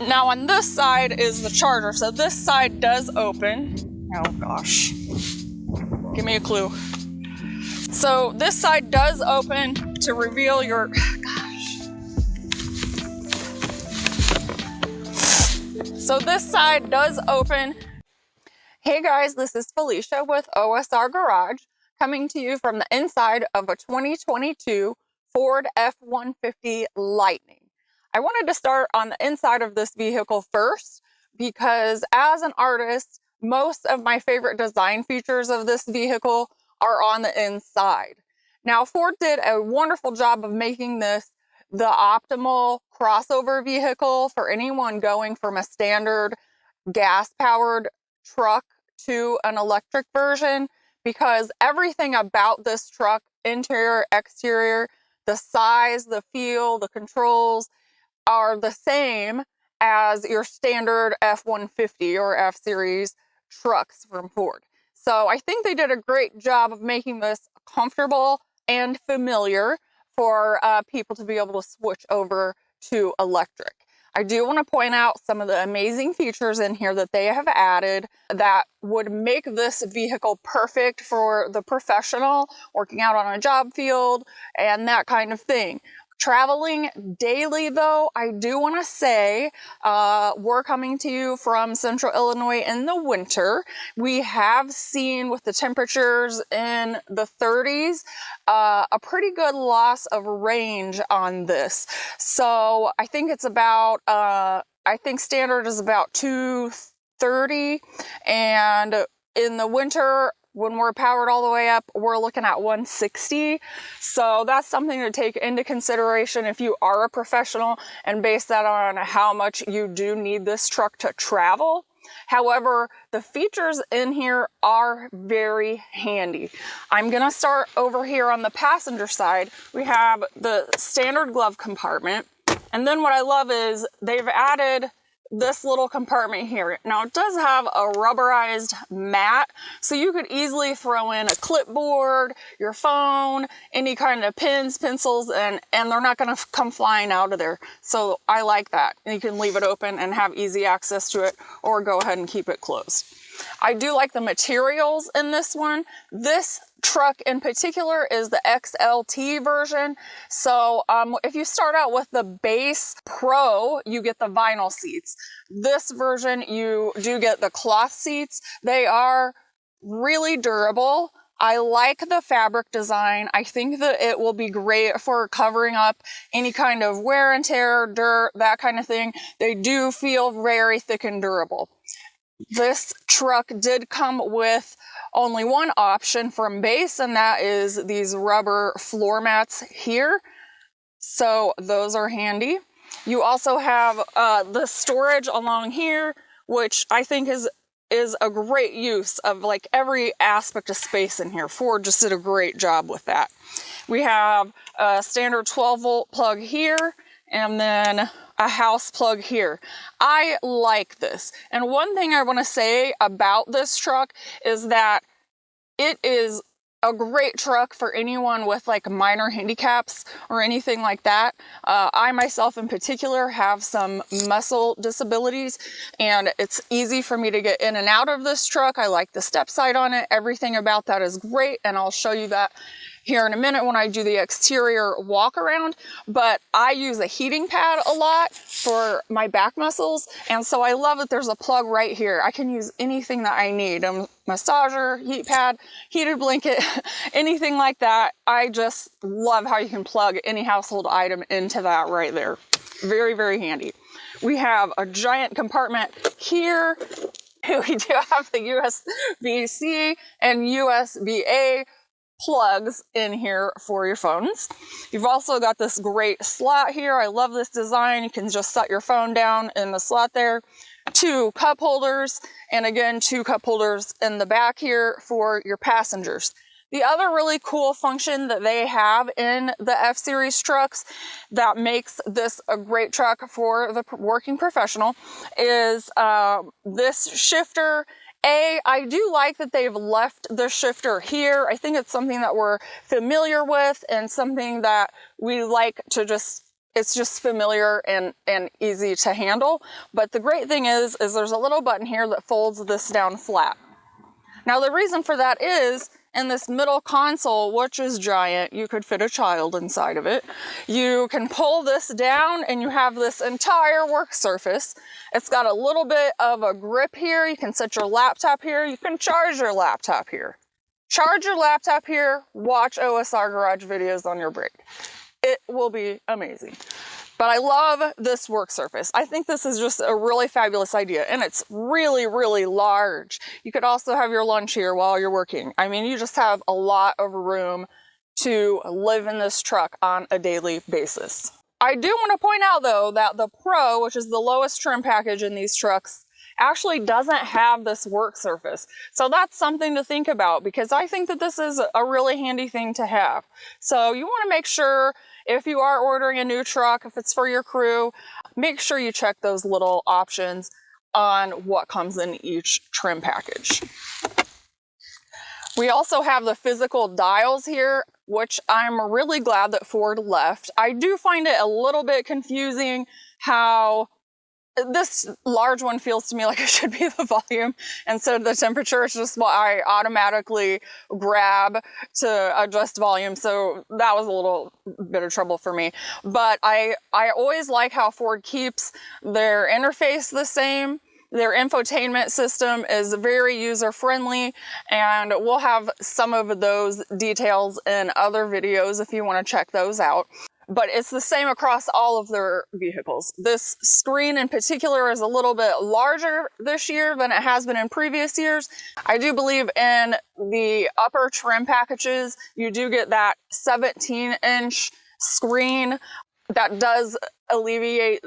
Now on this side is the charger. So this side does open. Oh gosh, give me a clue. So this side does open to reveal your, gosh. So this side does open. Hey guys, this is Felicia with OSR Garage, coming to you from the inside of a 2022 Ford F-150 Lightning. I wanted to start on the inside of this vehicle first because as an artist, most of my favorite design features of this vehicle are on the inside. Now, Ford did a wonderful job of making this the optimal crossover vehicle for anyone going from a standard gas-powered truck to an electric version, because everything about this truck, interior, exterior, the size, the feel, the controls, are the same as your standard F-150 or F-Series trucks from Ford. So I think they did a great job of making this comfortable and familiar for people to be able to switch over to electric. I do want to point out some of the amazing features in here that they have added that would make this vehicle perfect for the professional working out on a job field and that kind of thing. Traveling daily though, I do want to say we're coming to you from Central Illinois in the winter. We have seen with the temperatures in the 30s a pretty good loss of range on this. So I think it's about, I think standard is about 230, and in the winter, when we're powered all the way up, we're looking at 160. So that's something to take into consideration if you are a professional and base that on how much you do need this truck to travel. However, the features in here are very handy. I'm gonna start over here on the passenger side. We have the standard glove compartment. And then what I love is they've added this little compartment here. Now it does have a rubberized mat, so you could easily throw in a clipboard, your phone, any kind of pens, pencils, and they're not gonna come flying out of there. So I like that. You can leave it open and have easy access to it, or go ahead and keep it closed. I do like the materials in this one. This truck in particular is the XLT version. So if you start out with the base Pro, you get the vinyl seats. This version, you do get the cloth seats. They are really durable. I like the fabric design. I think that it will be great for covering up any kind of wear and tear, dirt, that kind of thing. They do feel very thick and durable. This truck did come with only one option from base, and that is these rubber floor mats here. So those are handy. You also have the storage along here, which I think is a great use of like every aspect of space in here. Ford just did a great job with that. We have a standard 12-volt plug here, and then a house plug here. I like this. And one thing I want to say about this truck is that it is a great truck for anyone with like minor handicaps or anything like that. I myself in particular have some muscle disabilities, and it's easy for me to get in and out of this truck. I like the step side on it. Everything about that is great, and I'll show you that here in a minute when I do the exterior walk around. But I use a heating pad a lot for my back muscles, and so I love that there's a plug right here. I can use anything that I need, a massager, heat pad, heated blanket, anything like that. I just love how you can plug any household item into that right there. Very, very handy. We have a giant compartment here. We do have the USB-C and USB-A plugs in here for your phones. You've also got this great slot here. I love this design. You can just set your phone down in the slot there. 2 cup holders, and again 2 cup holders in the back here for your passengers. The other really cool function that they have in the F-Series trucks that makes this a great truck for the working professional is this shifter. I do like that they've left the shifter here. I think it's something that we're familiar with and something that we like to just it's just familiar and easy to handle. But the great thing is there's a little button here that folds this down flat. Now the reason for that is in this middle console, which is giant, you could fit a child inside of it. You can pull this down and you have this entire work surface. It's got a little bit of a grip here. You can set your laptop here. You can charge your laptop here. Charge your laptop here, watch OSR Garage videos on your break. It will be amazing. But I love this work surface. I think this is just a really fabulous idea, and it's really, really large. You could also have your lunch here while you're working. I mean, you just have a lot of room to live in this truck on a daily basis. I do want to point out though that the Pro, which is the lowest trim package in these trucks, actually doesn't have this work surface. So that's something to think about, because I think that this is a really handy thing to have. So you want to make sure, if you are ordering a new truck, if it's for your crew, make sure you check those little options on what comes in each trim package. We also have the physical dials here, which I'm really glad that Ford left. I do find it a little bit confusing how this large one feels to me like it should be the volume instead of the temperature. It's just what I automatically grab to adjust volume. So that was a little bit of trouble for me. But I always like how Ford keeps their interface the same. Their infotainment system is very user-friendly, and we'll have some of those details in other videos if you want to check those out. But it's the same across all of their vehicles. This screen in particular is a little bit larger this year than it has been in previous years. I do believe in the upper trim packages, you do get that 17-inch screen that does alleviate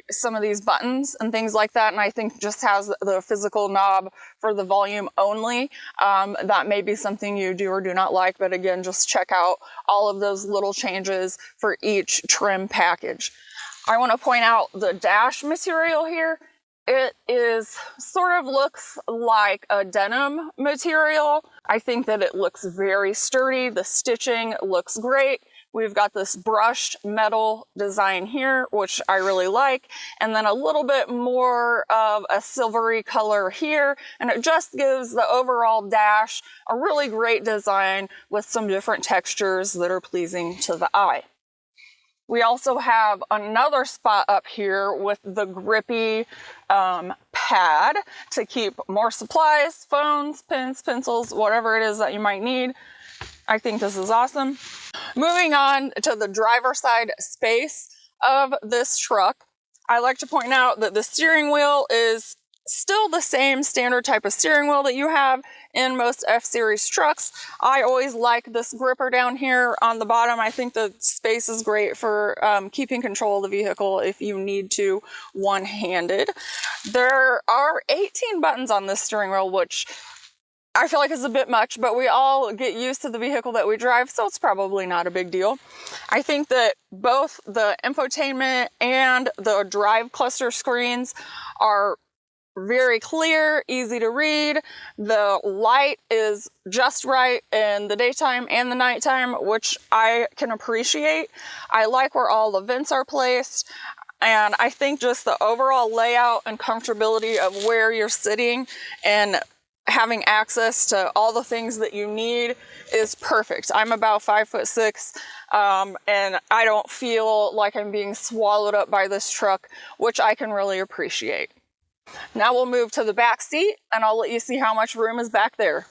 some of these buttons and things like that, and I think just has the physical knob for the volume only. That may be something you do or do not like, but again, just check out all of those little changes for each trim package. I want to point out the dash material here. It is sort of looks like a denim material. I think that it looks very sturdy. The stitching looks great. We've got this brushed metal design here, which I really like, and then a little bit more of a silvery color here, and it just gives the overall dash a really great design with some different textures that are pleasing to the eye. We also have another spot up here with the grippy pad to keep more supplies, phones, pens, pencils, whatever it is that you might need. I think this is awesome. Moving on to the driver's side space of this truck, I like to point out that the steering wheel is still the same standard type of steering wheel that you have in most F-Series trucks. I always like this gripper down here on the bottom. I think the space is great for keeping control of the vehicle if you need to one-handed. There are 18 buttons on this steering wheel, which I feel like it's a bit much, but we all get used to the vehicle that we drive, so it's probably not a big deal. I think that both the infotainment and the drive cluster screens are very clear, easy to read. The light is just right in the daytime and the nighttime, which I can appreciate. I like where all the vents are placed. And I think just the overall layout and comfortability of where you're sitting and having access to all the things that you need is perfect. I'm about 5'6", and I don't feel like I'm being swallowed up by this truck, which I can really appreciate. Now we'll move to the back seat, and I'll let you see how much room is back there.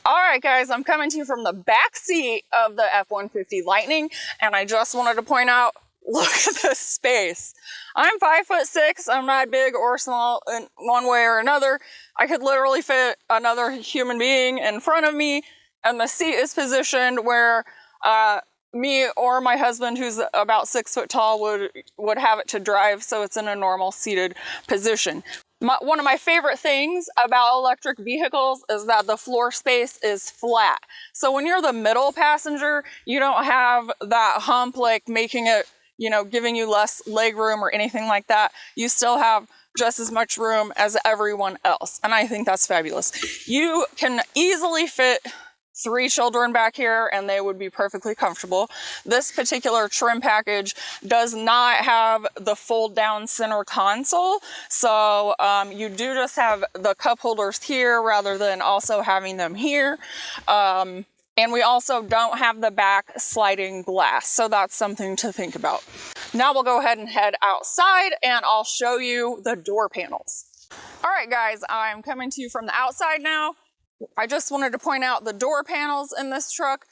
All right, guys, I'm coming to you from the back seat of the F-150 Lightning, and I just wanted to point out, look at this space. I'm 5'6". I'm not big or small in one way or another. I could literally fit another human being in front of me, and the seat is positioned where me or my husband, who's about 6 foot tall, would have it to drive, so it's in a normal seated position. One of my favorite things about electric vehicles is that the floor space is flat. So when you're the middle passenger, you don't have that hump like making it, you know, giving you less leg room or anything like that. You still have just as much room as everyone else. And I think that's fabulous. You can easily fit 3 children back here and they would be perfectly comfortable. This particular trim package does not have the fold down center console, so you do just have the cup holders here rather than also having them here. And we also don't have the back sliding glass, so that's something to think about. Now we'll go ahead and head outside and I'll show you the door panels. All right guys, I'm coming to you from the outside now. I just wanted to point out the door panels in this truck.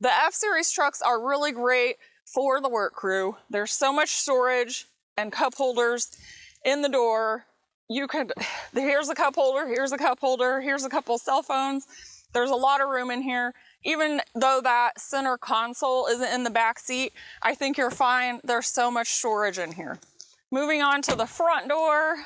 The F-Series trucks are really great for the work crew. There's so much storage and cup holders in the door. Here's a cup holder, here's a cup holder, here's a couple cell phones. There's a lot of room in here. Even though that center console isn't in the back seat, I think you're fine. There's so much storage in here. Moving on to the front door.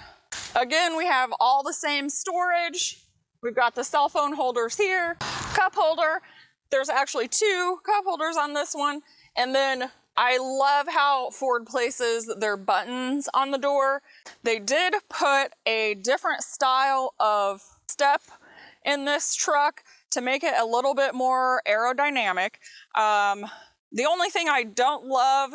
Again, we have all the same storage. We've got the cell phone holders here, cup holder. There's actually 2 cup holders on this one. And then I love how Ford places their buttons on the door. They did put a different style of step in this truck to make it a little bit more aerodynamic. The only thing I don't love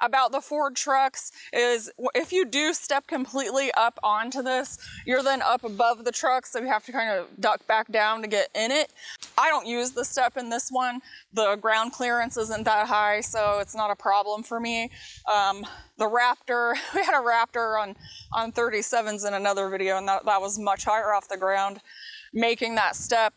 about the Ford trucks is if you do step completely up onto this, you're then up above the truck, so you have to kind of duck back down to get in it. I don't use the step in this one. The ground clearance isn't that high, so it's not a problem for me. The Raptor, we had a Raptor on 37s in another video, and that was much higher off the ground. Making that step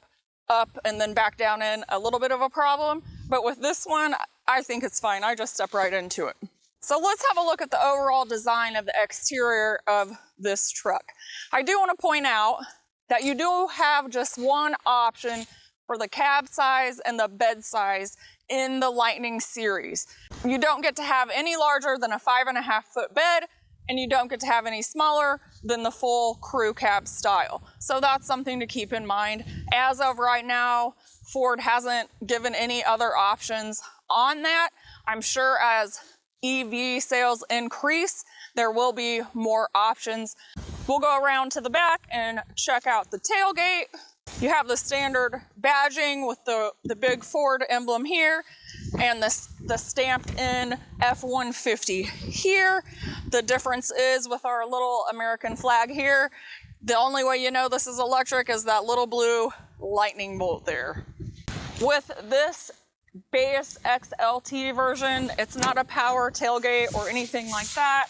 up and then back down in a little bit of a problem, but with this one I think it's fine. I just step right into it. So let's have a look at the overall design of the exterior of this truck. I do want to point out that you do have just one option for the cab size and the bed size in the Lightning series. You don't get to have any larger than a 5.5 foot bed, and you don't get to have any smaller than the full crew cab style. So that's something to keep in mind. As of right now, Ford hasn't given any other options on that. I'm sure as EV sales increase, there will be more options. We'll go around to the back and check out the tailgate. You have the standard badging with the big Ford emblem here and the stamped in F-150 here. The difference is with our little American flag here, the only way you know this is electric is that little blue lightning bolt there. With this base XLT version, it's not a power tailgate or anything like that.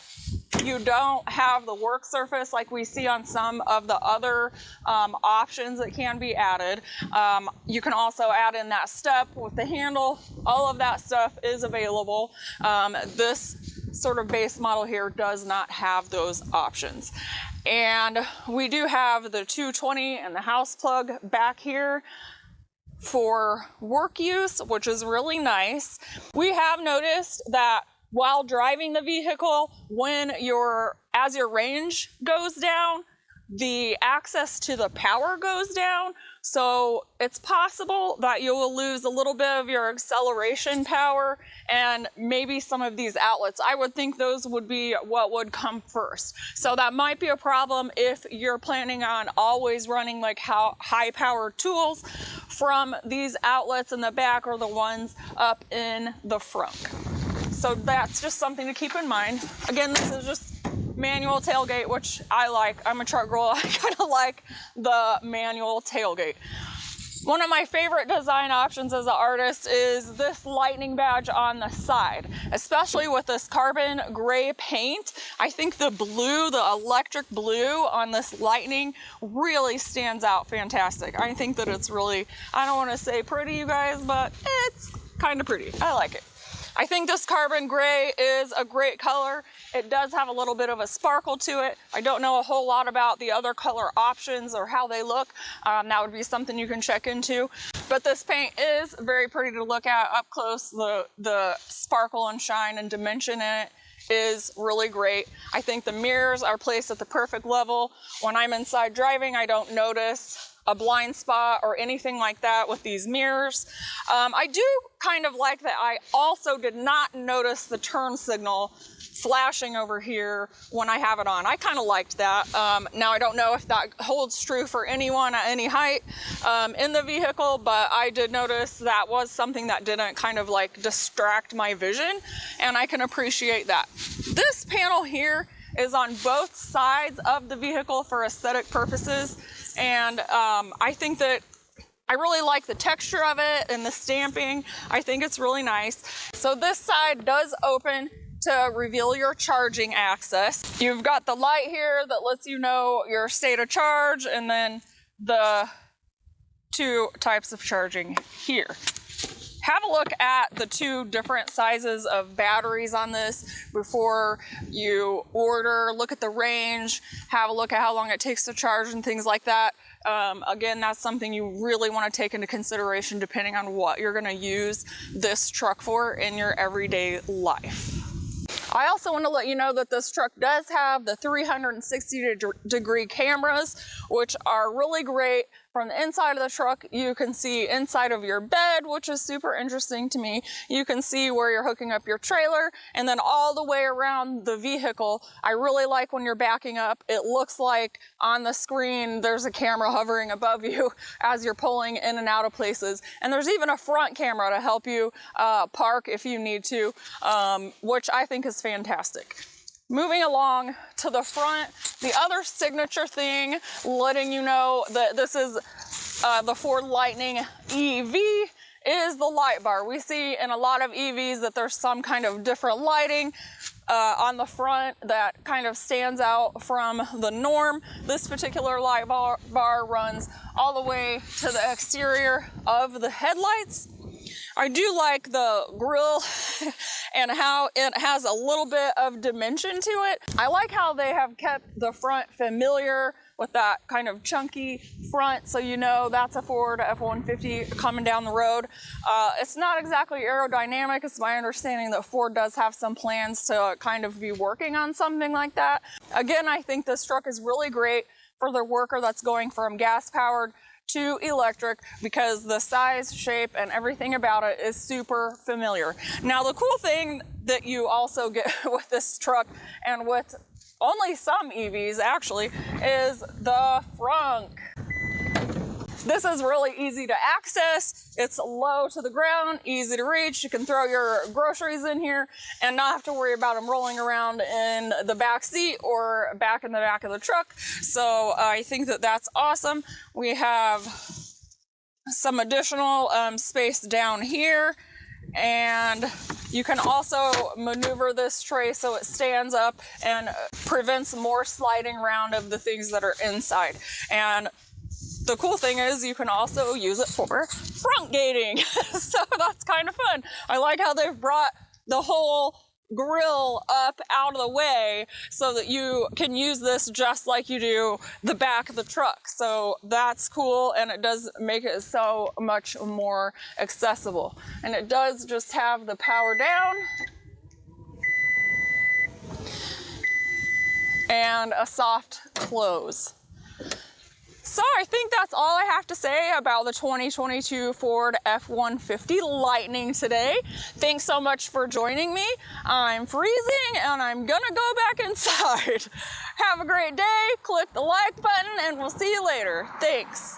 You don't have the work surface like we see on some of the other options that can be added. You can also add in that step with the handle. All of that stuff is available. This sort of base model here does not have those options. And we do have the 220 and the house plug back here for work use, which is really nice. We have noticed that while driving the vehicle, as your range goes down, the access to the power goes down. So it's possible that you will lose a little bit of your acceleration power and maybe some of these outlets. I would think those would be what would come first. So that might be a problem if you're planning on always running like high power tools from these outlets in the back or the ones up in the front. So that's just something to keep in mind. Again, this is just manual tailgate, which I like. I'm a truck girl. I kind of like the manual tailgate. One of my favorite design options as an artist is this lightning badge on the side, especially with this carbon gray paint. I think the blue, the electric blue on this lightning really stands out fantastic. I think that it's really, I don't want to say pretty, you guys, but it's kind of pretty. I like it. I think this carbon gray is a great color. It does have a little bit of a sparkle to it. I don't know a whole lot about the other color options or how they look. That would be something you can check into. But this paint is very pretty to look at up close. The sparkle and shine and dimension in it is really great. I think the mirrors are placed at the perfect level. When I'm inside driving, I don't notice a blind spot or anything like that with these mirrors. I do kind of like that I also did not notice the turn signal flashing over here when I have it on. I kind of liked that. Now I don't know if that holds true for anyone at any height in the vehicle, but I did notice that was something that didn't kind of like distract my vision, and I can appreciate that. This panel here is on both sides of the vehicle for aesthetic purposes, and I think that I really like the texture of it and the stamping. I think it's really nice. So this side does open to reveal your charging access. You've got the light here that lets you know your state of charge, and then the 2 types of charging here. Have a look at the 2 different sizes of batteries on this before you order. Look at the range, have a look at how long it takes to charge and things like that. Again, that's something you really want to take into consideration depending on what you're going to use this truck for in your everyday life. I also want to let you know that this truck does have the 360-degree cameras, which are really great. From the inside of the truck, you can see inside of your bed, which is super interesting to me. You can see where you're hooking up your trailer, and then all the way around the vehicle. I really like when you're backing up, it looks like on the screen there's a camera hovering above you as you're pulling in and out of places. And there's even a front camera to help you park if you need to, which I think is fantastic. Moving along to the front, the other signature thing letting you know that this is the Ford Lightning EV is the light bar. We see in a lot of EVs that there's some kind of different lighting on the front that kind of stands out from the norm. This particular light bar runs all the way to the exterior of the headlights. I do like the grille and how it has a little bit of dimension to it. I like how they have kept the front familiar with that kind of chunky front, so you know that's a Ford F-150 coming down the road. It's not exactly aerodynamic. It's my understanding that Ford does have some plans to kind of be working on something like that. Again, I think this truck is really great for the worker that's going from gas-powered to electric, because the size, shape, and everything about it is super familiar. Now, the cool thing that you also get with this truck, and with only some EVs actually, is the frunk. This is really easy to access. It's low to the ground, easy to reach. You can throw your groceries in here and not have to worry about them rolling around in the back seat or back in the back of the truck. So I think that that's awesome. We have some additional space down here, and you can also maneuver this tray so it stands up and prevents more sliding around of the things that are inside. And the cool thing is you can also use it for front gating. So that's kind of fun. I like how they've brought the whole grill up out of the way so that you can use this just like you do the back of the truck. So that's cool, and it does make it so much more accessible. And it does just have the power down and a soft close. So I think that's all I have to say about the 2022 Ford F-150 Lightning today. Thanks so much for joining me. I'm freezing and I'm gonna go back inside. Have a great day, click the like button, and we'll see you later. Thanks.